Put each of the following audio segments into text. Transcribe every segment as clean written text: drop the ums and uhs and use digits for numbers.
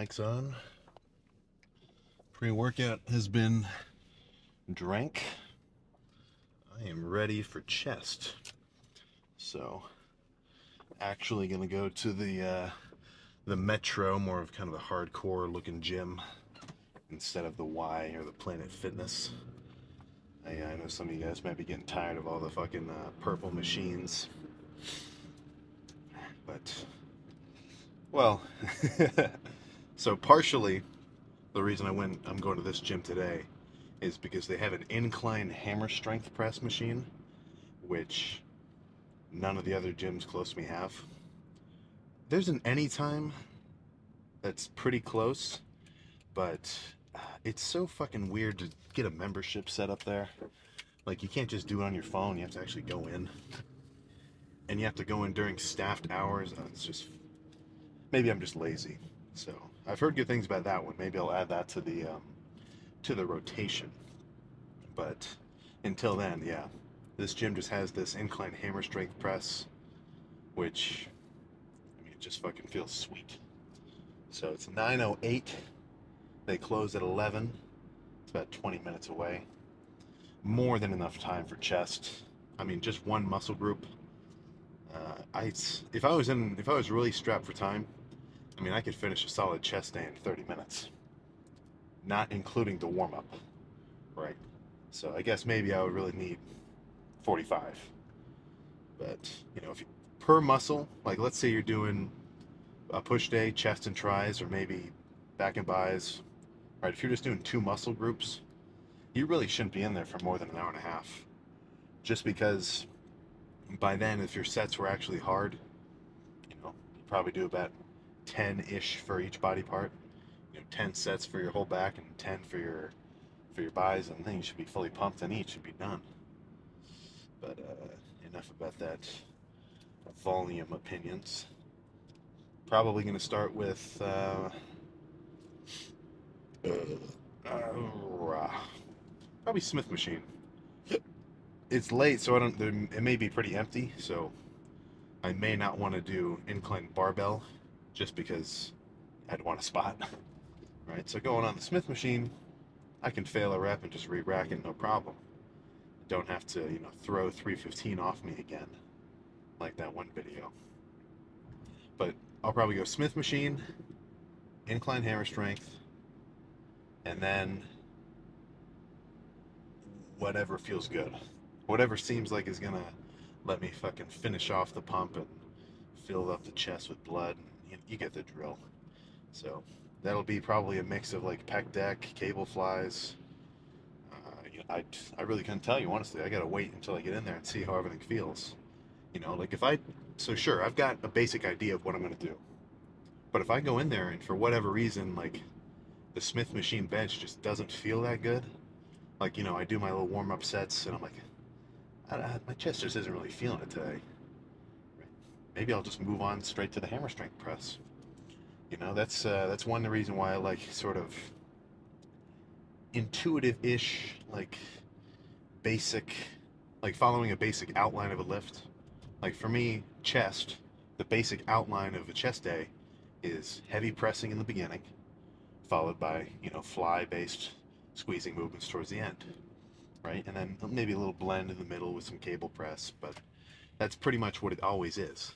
Mic's on. Pre-workout has been drank. I am ready for chest. So, actually gonna go to the Metro, more of kind of a hardcore looking gym instead of the Y or the Planet Fitness. I know some of you guys might be getting tired of all the fucking purple machines, but well, so partially the reason I'm going to this gym today is because they have an incline hammer strength press machine, which none of the other gyms close to me have. There's an Anytime that's pretty close, but it's so fucking weird to get a membership set up there. Like, you can't just do it on your phone, you have to actually go in. And you have to go in during staffed hours. It's just, maybe I'm just lazy. So, I've heard good things about that one. Maybe I'll add that to the rotation. But until then, yeah. This gym just has this incline hammer strength press, which, I mean, it just fucking feels sweet. So it's 9:08. They close at 11. It's about 20 minutes away. More than enough time for chest. I mean, just one muscle group. If I was really strapped for time, I mean, I could finish a solid chest day in 30 minutes, not including the warm up, right? So I guess maybe I would really need 45. But you know, if you, per muscle, like let's say you're doing a push day, chest and tris, or maybe back and bis, right? If you're just doing two muscle groups, you really shouldn't be in there for more than an hour and a half. Just because by then, if your sets were actually hard, you know, you probably do about 10-ish for each body part. You know, 10 sets for your whole back and 10 for your bis, and then you should be fully pumped and each should be done. But enough about that volume opinions. Probably going to start with probably Smith machine. It's late, so it may be pretty empty, so I may not want to do incline barbell just because I'd want a spot. Right, so going on the Smith machine, I can fail a rep and just re-rack it, no problem. Don't have to, you know, throw 315 off me again, like that one video. But I'll probably go Smith machine, incline hammer strength, and then whatever feels good. Whatever seems like is gonna let me fucking finish off the pump and fill up the chest with blood. You get the drill. So that'll be probably a mix of like pec deck, cable flies. You know, I really couldn't tell you, honestly. I gotta wait until I get in there and see how everything feels. You know, like so sure, I've got a basic idea of what I'm gonna do. But if I go in there and for whatever reason, like the Smith machine bench just doesn't feel that good, like, you know, I do my little warm-up sets and I'm like, my chest just isn't really feeling it today. Maybe I'll just move on straight to the hammer strength press. You know, that's one reason why I like sort of intuitive-ish, like basic, like following a basic outline of a lift. Like for me, chest, the basic outline of a chest day is heavy pressing in the beginning, followed by, you know, fly-based squeezing movements towards the end, right? And then maybe a little blend in the middle with some cable press, but that's pretty much what it always is.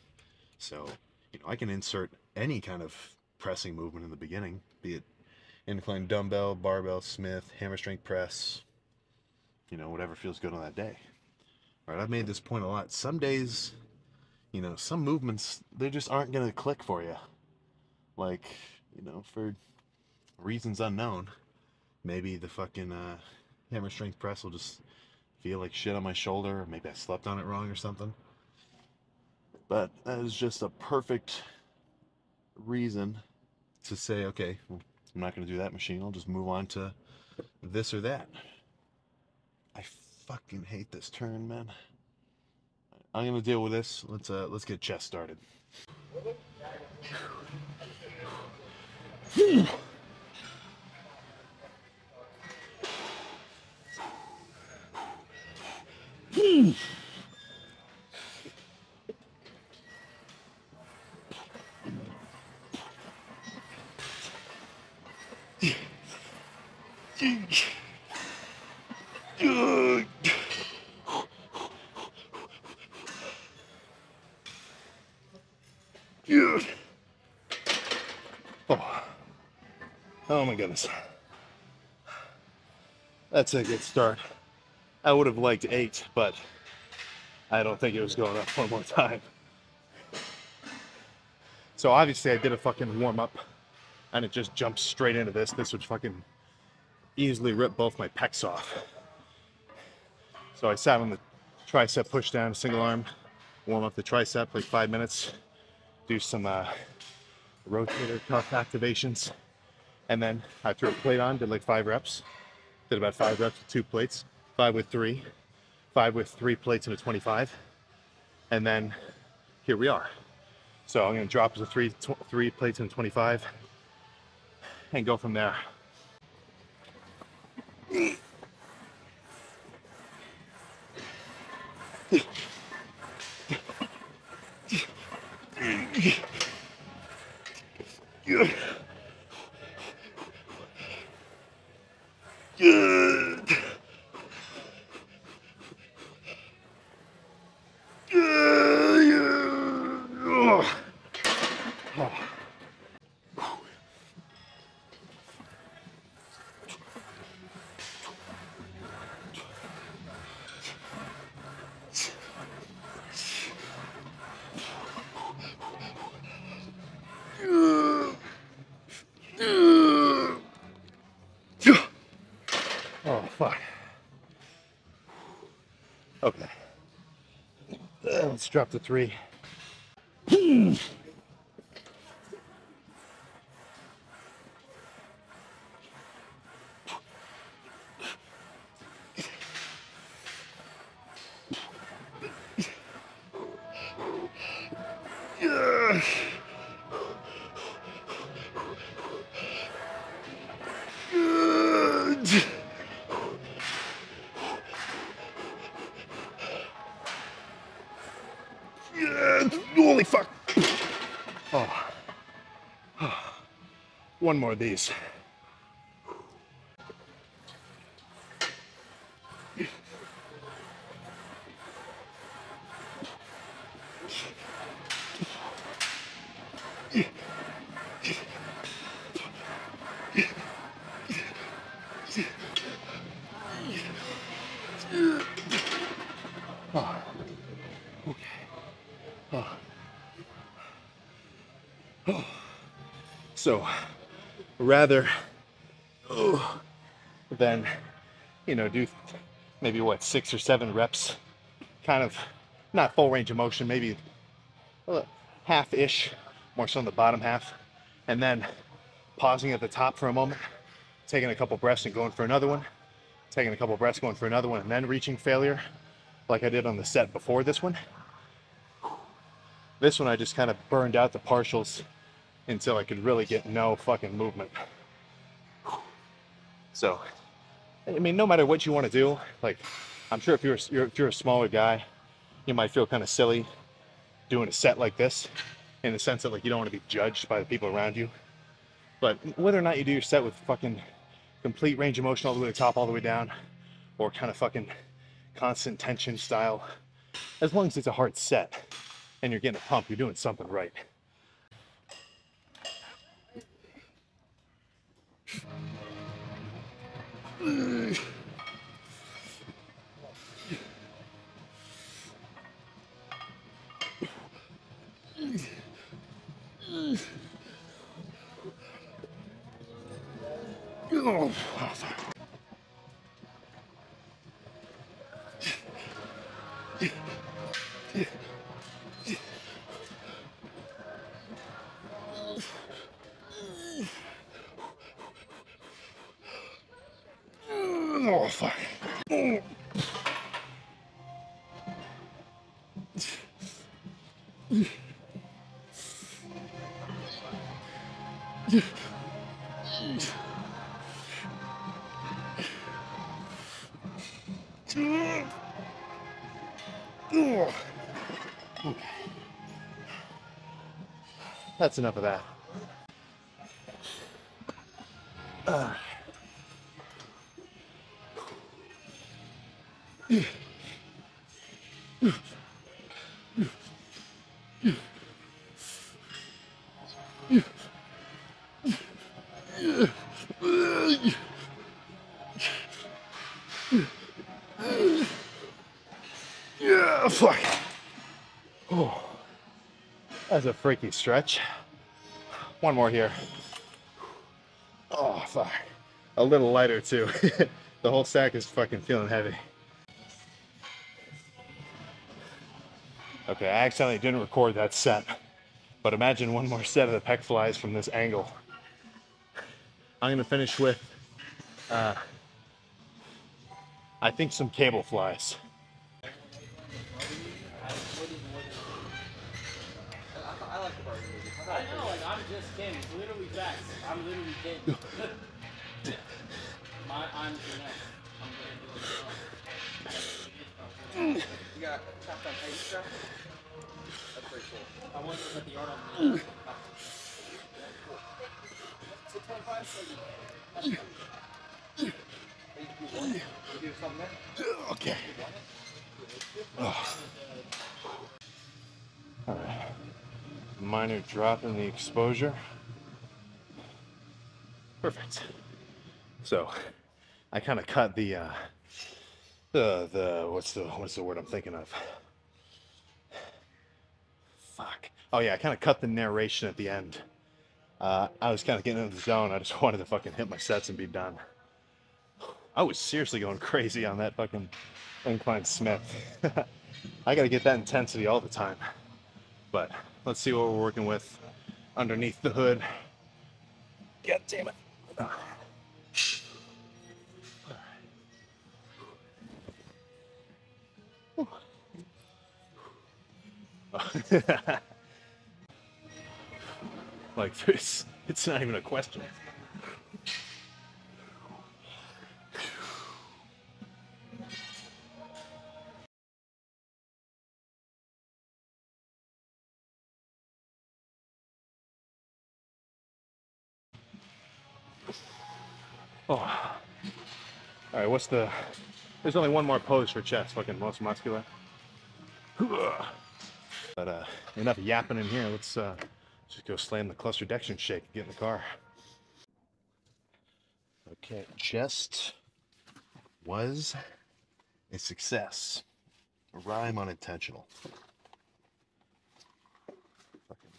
So, you know, I can insert any kind of pressing movement in the beginning, be it incline dumbbell, barbell, Smith, hammer strength press, you know, whatever feels good on that day. All right, I've made this point a lot. Some days, you know, some movements, they just aren't going to click for you. Like, you know, for reasons unknown, maybe the fucking hammer strength press will just feel like shit on my shoulder, or maybe I slept on it wrong or something. But that is just a perfect reason to say, okay, well, I'm not going to do that machine. I'll just move on to this or that. I fucking hate this turn, man. I'm going to deal with this. Let's get chest started. Oh. Oh my goodness. That's a good start. I would have liked 8, but I don't think it was going up one more time. So obviously I did a fucking warm up and it just jumped straight into this. This would fucking easily rip both my pecs off. So I sat on the tricep push down, single arm, warm up the tricep like 5 minutes, do some rotator cuff activations, and then I threw a plate on, did like 5 reps, did about 5 reps with 2 plates, 5 with 3, 5 with 3 plates and a 25, and then here we are. So I'm gonna drop to 3 plates and a 25 and go from there. Oh, fuck. Okay. Let's drop to 3. Holy fuck. Oh. One more of these. Oh. Okay. Oh. Oh. So, rather than, do maybe what, 6 or 7 reps, kind of not full range of motion, maybe half-ish, more so on the bottom half, and then pausing at the top for a moment, taking a couple breaths and going for another one, taking a couple breaths, going for another one, and then reaching failure, like I did on the set before this one. This one I just kind of burned out the partials until I could really get no fucking movement. So, I mean, no matter what you want to do, like, I'm sure if you're a smaller guy, you might feel kind of silly doing a set like this, in the sense that, like, you don't want to be judged by the people around you. But whether or not you do your set with fucking complete range of motion all the way to the top, all the way down, or kind of fucking constant tension style, as long as it's a hard set and you're getting a pump, you're doing something right. Oh, oh fuck. Oh. Okay. That's enough of that. Yeah, fuck. Oh, that's a freaky stretch. One more here. Oh, fuck. A little lighter, too. The whole sack is fucking feeling heavy. Okay, I accidentally didn't record that set. But imagine one more set of the pec flies from this angle. I'm gonna finish with, I think some cable flies. I like the Barbie movie. I know, like, I'm just kidding. It's literally facts. I'm literally kidding. I'm Jeanette. I'm gonna do it. You got chopped on Insta? That's pretty cool. I want to put the art on the 625? You do something there? Okay. Oh. All right. Minor drop in the exposure. Perfect. So, I kind of cut the what's the word I'm thinking of? Fuck. Oh yeah, I kind of cut the narration at the end. I was kind of getting into the zone. I just wanted to fucking hit my sets and be done. I was seriously going crazy on that fucking incline Smith. I gotta get that intensity all the time. But let's see what we're working with underneath the hood. God damn it. Like this, it's not even a question. Oh. All right, what's the... There's only one more pose for chest, fucking most muscular. But enough yapping in here. Let's just go slam the cluster dextrin shake and get in the car. Okay, chest was a success. A rhyme unintentional. Fucking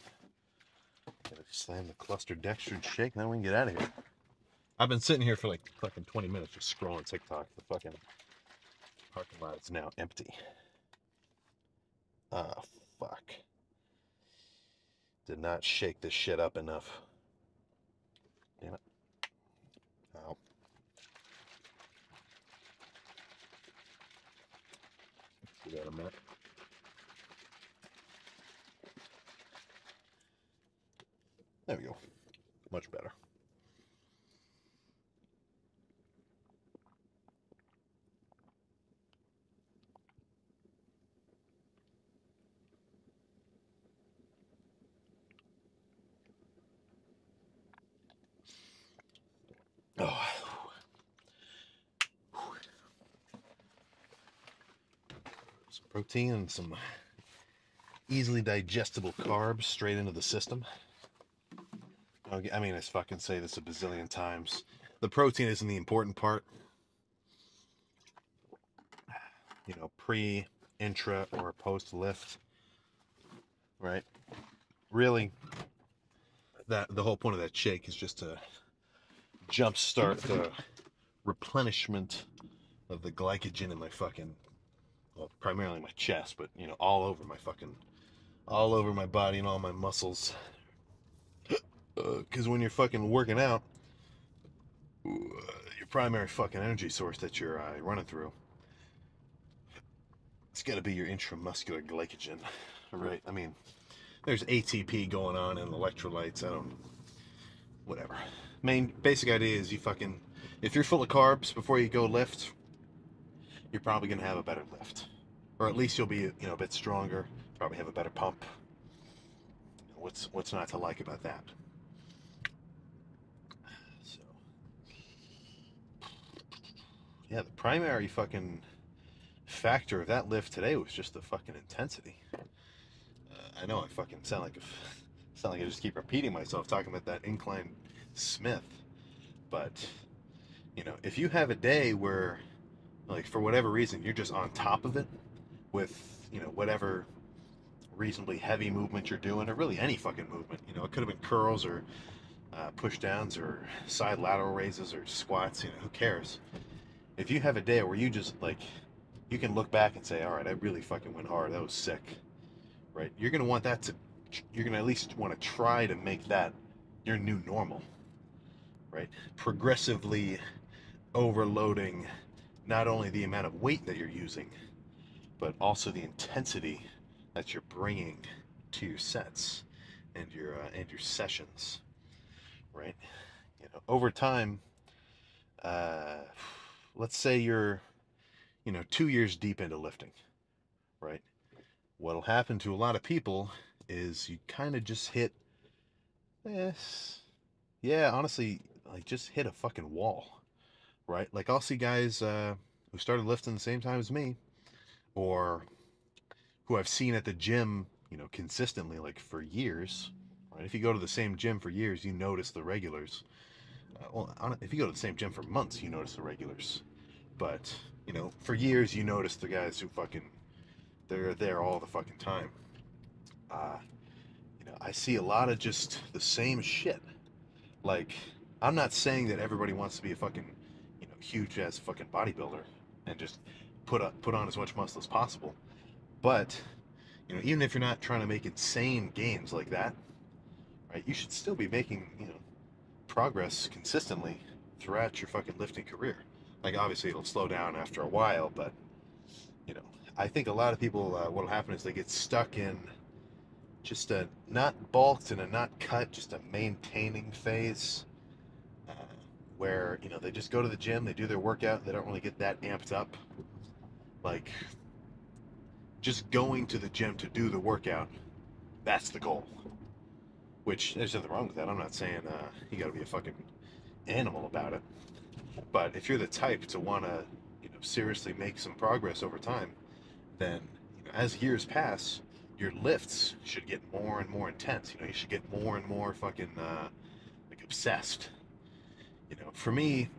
gotta slam the cluster dextrin shake, then we can get out of here. I've been sitting here for like fucking 20 minutes just scrolling TikTok. The fucking parking lot is now empty. Ah, fuck. Did not shake this shit up enough. Damn it. Ow. Give that a minute. There we go. Much better. Oh. Some protein and some easily digestible carbs straight into the system. I mean, I fucking say this a bazillion times. The protein isn't the important part. You know, pre, intra, or post lift, right? Really, the whole point of that shake is just to jumpstart the replenishment of the glycogen in my fucking, well, primarily my chest, but you know, all over my body and all my muscles. Because when you're fucking working out, your primary fucking energy source that you're running through, it's got to be your intramuscular glycogen, right? I mean, there's ATP going on and electrolytes. Whatever. Main basic idea is if you're full of carbs before you go lift, you're probably gonna have a better lift, or at least you'll be a bit stronger. Probably have a better pump. What's not to like about that? So yeah, the primary fucking factor of that lift today was just the fucking intensity. I know I fucking sound like I just keep repeating myself talking about that incline Smith, but if you have a day where, like, for whatever reason, you're just on top of it with whatever reasonably heavy movement you're doing, or really any fucking movement. It could have been curls or push downs or side lateral raises or squats. Who cares? If you have a day where you just like, you can look back and say, all right, I really fucking went hard. That was sick, right? You're gonna want that to, you're gonna at least want to try to make that your new normal, right? Progressively overloading not only the amount of weight that you're using, but also the intensity that you're bringing to your sets and your sessions, right? Over time, uh, let's say you're 2 years deep into lifting, right? What'll happen to a lot of people is you kind of just hit this, yeah, honestly, like just hit a fucking wall, right? Like I'll see guys who started lifting the same time as me, or who I've seen at the gym, consistently, like for years, right? If you go to the same gym for years, you notice the regulars. If you go to the same gym for months, you notice the regulars. But, for years, you notice the guys who they're there all the fucking time. Uh, I see a lot of just the same shit. Like, I'm not saying that everybody wants to be a fucking, huge ass fucking bodybuilder and just put on as much muscle as possible. But, even if you're not trying to make insane gains like that, right, you should still be making, progress consistently throughout your fucking lifting career. Like, obviously it'll slow down after a while, but you know, I think a lot of people, what'll happen is they get stuck in just a not bulked and a not cut, just a maintaining phase, uh, where they just go to the gym, they do their workout, they don't really get that amped up. Like, just going to the gym to do the workout, that's the goal. Which, there's nothing wrong with that. I'm not saying you got to be a fucking animal about it. But if you're the type to want to, seriously make some progress over time, then as years pass, your lifts should get more and more intense. You should get more and more fucking like obsessed. For me,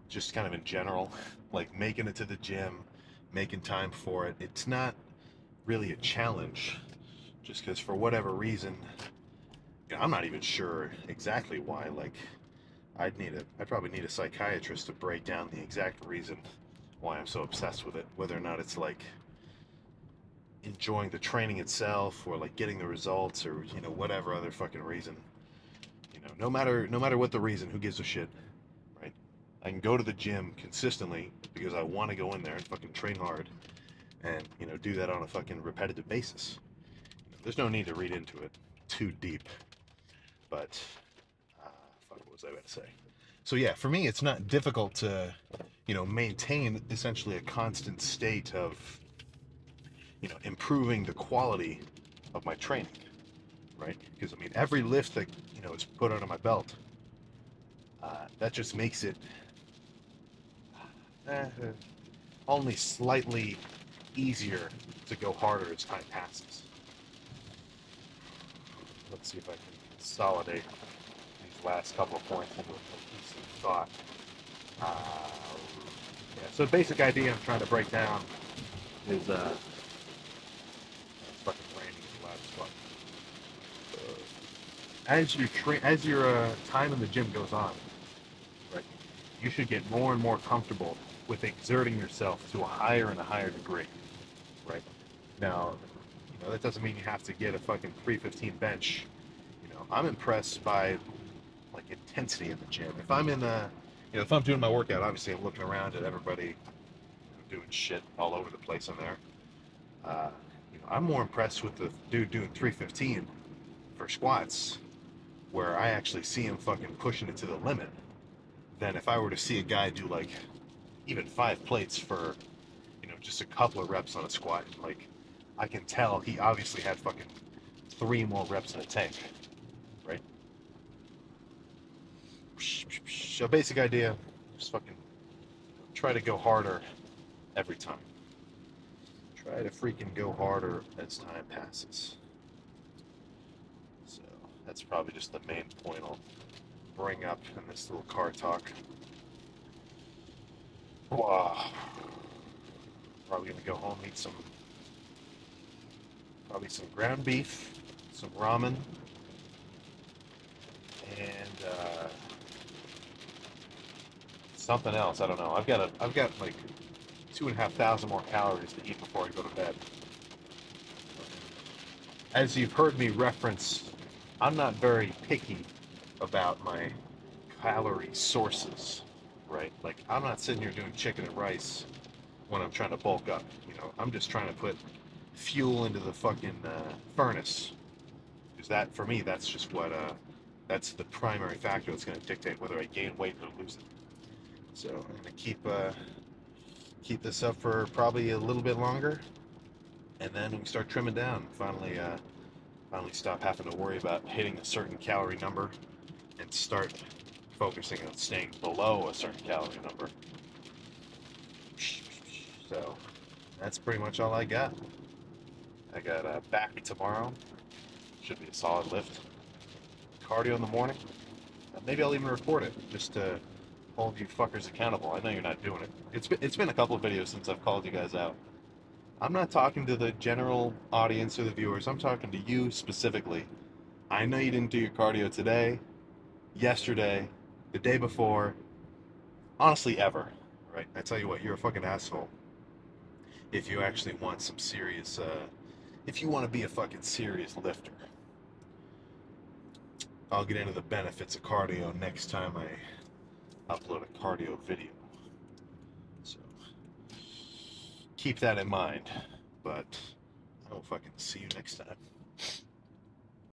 just kind of in general, like making it to the gym, making time for it, it's not really a challenge. Just because for whatever reason, I'm not even sure exactly why. Like, I'd probably need a psychiatrist to break down the exact reason why I'm so obsessed with it. Whether or not it's like enjoying the training itself, or like getting the results, or whatever other fucking reason. No matter what the reason, who gives a shit, right? I can go to the gym consistently because I want to go in there and fucking train hard, and do that on a fucking repetitive basis. There's no need to read into it too deep. But fuck, what was I about to say? So yeah, for me, it's not difficult to, maintain essentially a constant state of, improving the quality of my training, right? Because I mean, every lift that is put under my belt, that just makes it only slightly easier to go harder as time passes. Let's see if I can consolidate these last couple of points into a cohesive thought. Yeah, so the basic idea I'm trying to break down is fucking raining is loud as fuck. As your time in the gym goes on, right, you should get more and more comfortable with exerting yourself to a higher and a higher degree, right? Now, that doesn't mean you have to get a fucking 315 bench. I'm impressed by like intensity in the gym. If I'm in if I'm doing my workout, obviously I'm looking around at everybody doing shit all over the place in there. I'm more impressed with the dude doing 315 for squats, where I actually see him fucking pushing it to the limit, than if I were to see a guy do like even 5 plates for just a couple of reps on a squat. Like, I can tell he obviously had fucking 3 more reps in the tank, right? So basic idea, just fucking try to go harder every time. try to freaking go harder as time passes. So that's probably just the main point I'll bring up in this little car talk. Wow. Probably gonna go home, eat some, probably some ground beef, some ramen, and something else. I don't know. I've got like 2,500 more calories to eat before I go to bed. As you've heard me reference, I'm not very picky about my calorie sources, right? Like, I'm not sitting here doing chicken and rice when I'm trying to bulk up. You know, I'm just trying to put fuel into the fucking furnace. Because that, for me, that's just what, that's the primary factor that's going to dictate whether I gain weight or lose it. So I'm going to keep this up for probably a little bit longer, and then we start trimming down. Finally stop having to worry about hitting a certain calorie number and start focusing on staying below a certain calorie number. So that's pretty much all I got. I got back tomorrow. Should be a solid lift. Cardio in the morning. Maybe I'll even record it just to hold you fuckers accountable. I know you're not doing it. It's been a couple of videos since I've called you guys out. I'm not talking to the general audience or the viewers. I'm talking to you specifically. I know you didn't do your cardio today, yesterday, the day before, honestly ever, right? I tell you what, you're a fucking asshole. If you actually want some serious, if you want to be a fucking serious lifter. I'll get into the benefits of cardio next time I upload a cardio video. So keep that in mind. But I will fucking see you next time.